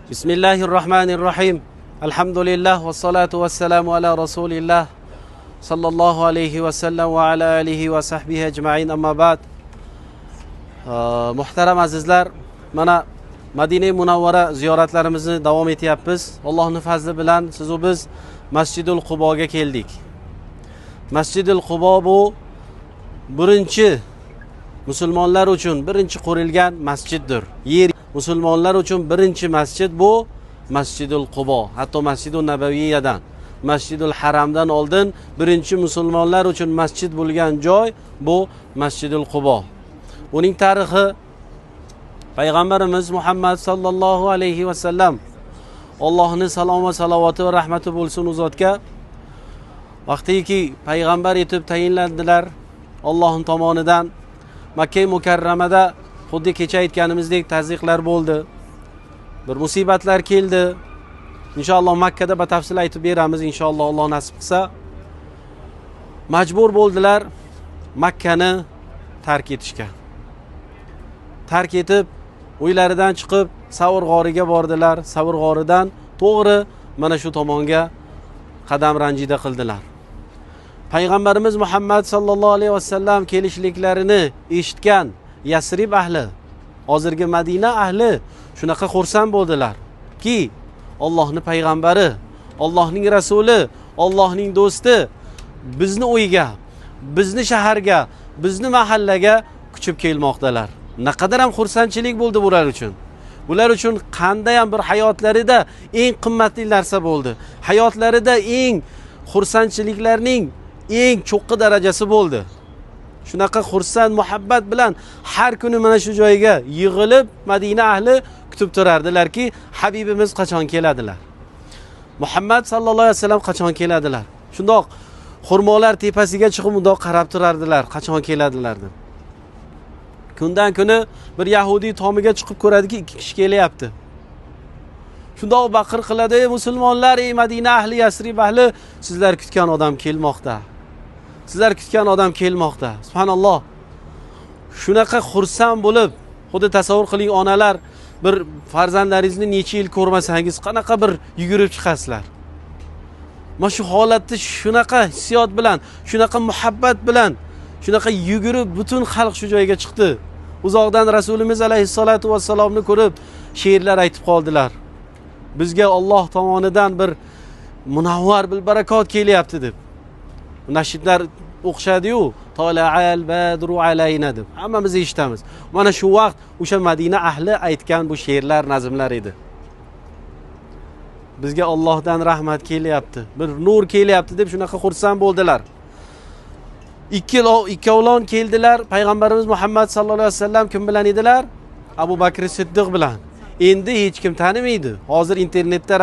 Bismillahirrahmanirrahim. Alhamdulillah ve salatu ve selamu ala Resulillah sallallahu aleyhi ve sellem ve ala alihi ve sahbihi ecma'in, amma ba'd. Muhtaram azizlar, mana Madina-i Munavvara ziyoratlarimizni davom etyapmiz. Allohning fazli bilan siz u biz Masjidul Quboga keldik. Masjidul Qubo bu birinchi musulmonlar uchun birinchi qurilgan masjiddir. Yer musulmonlar uchun birinchi masjid bu Masjidul Qubo. Hatto Masjidul Nabaviyyadan, Masjidul Haramdan oldin birinchi musulmonlar uchun masjid bo'lgan joy bu Masjidul Qubo. Uning tarixi Payg'ambarimiz Muhammad sallallohu alayhi va sallam, Allohning salom va salovati va rahmati bo'lsin u zotga, vaqtiki payg'ambar etib tayinlandilar Allohning tomonidan, Makka Mukarramada xuddi kecha aytganimizdek tazyiqlar bo'ldi. Bir musibatlar keldi. Inshaalloh Makkada batafsil aytib beramiz inshaalloh, Alloh nasib qilsa. Majbur bo'ldilar Makkani tark etishga. Tark etib uylaridan chiqib Savr g'origa bordilar. Savr g'oridan to'g'ri mana shu tomonga qadam ranjida qildilar. Payg'ambarimiz Muhammad sallallohu alayhi vasallam kelishliklarini eshitgan Yasrib ahli, hozirgi Madina ahli shunaqa xursand bo'ldilar ki, Allohning payg'ambari, Allohning rasuli, Allohning do'sti bizni uyga, bizni shaharga, bizni mahallaga kuchib kelmoqdalar. Naqadar ham xursandchilik bo'ldi bular uchun. Bular uchun qanday ham bir hayotlarida eng qimmatli narsa bo'ldi. Hayotlarida eng xursandchiliklarning eng cho'qqi darajasi bo'ldi. Shunaqa xursand muhabbat bilan har kuni mana shu joyga yig'ilib Madina ahli kutib turardilarki, Habibimiz qachon keladilar? Muhammad sallallohu alayhi vasallam qachon keladilar? Shundoq xurmolar tepasiga chiqib undoq qarab turardilar, qachon keladilar deb. Kundan kuni bir yahudiy tomiga chiqib ko'radiki, ikki kishi kelyapti. Shundoq baqir qiladi: "Ey musulmonlar, ey Madina ahli, Yasrib ahli, sizlar kutgan odam kelmoqda. Sizlar kutgan odam kelmoqda." Subhanalloh. Shunaqa xursand bo'lib, xuddi tasavvur qiling, onalar bir farzandlaringizni necha yil ko'rmasangiz qanaqa bir yugurib chiqasizlar. Mana shu holatda shunaqa hissiyot bilan, shunaqa muhabbat bilan, shunaqa yugurib butun xalq shu joyga chiqdi. Uzoqdan Rasulimiz alayhissalatu vassalomni ko'rib she'rlar aytib qoldilar. Bizga Alloh tomonidan bir munavvar bil barakot kelyapti deb. Nashidlar o'qishadi-yu, Tola'al badru alayna deb. Hammamiz eshitamiz. Mana shu vaqt o'sha Madina ahli aytgan bu she'rlar, nazmlar edi. Bizga Allohdan rahmat kelyapti, bir nur kelyapti deb shunaqa xursand bo'ldilar. Ikkovlon keldilar. Payg'ambarimiz Muhammad sallallohu alayhi vasallam kim bilan edilar? Abu Bakr Siddiq bilan. Endi hech kim tanimaydi. Hozir internetda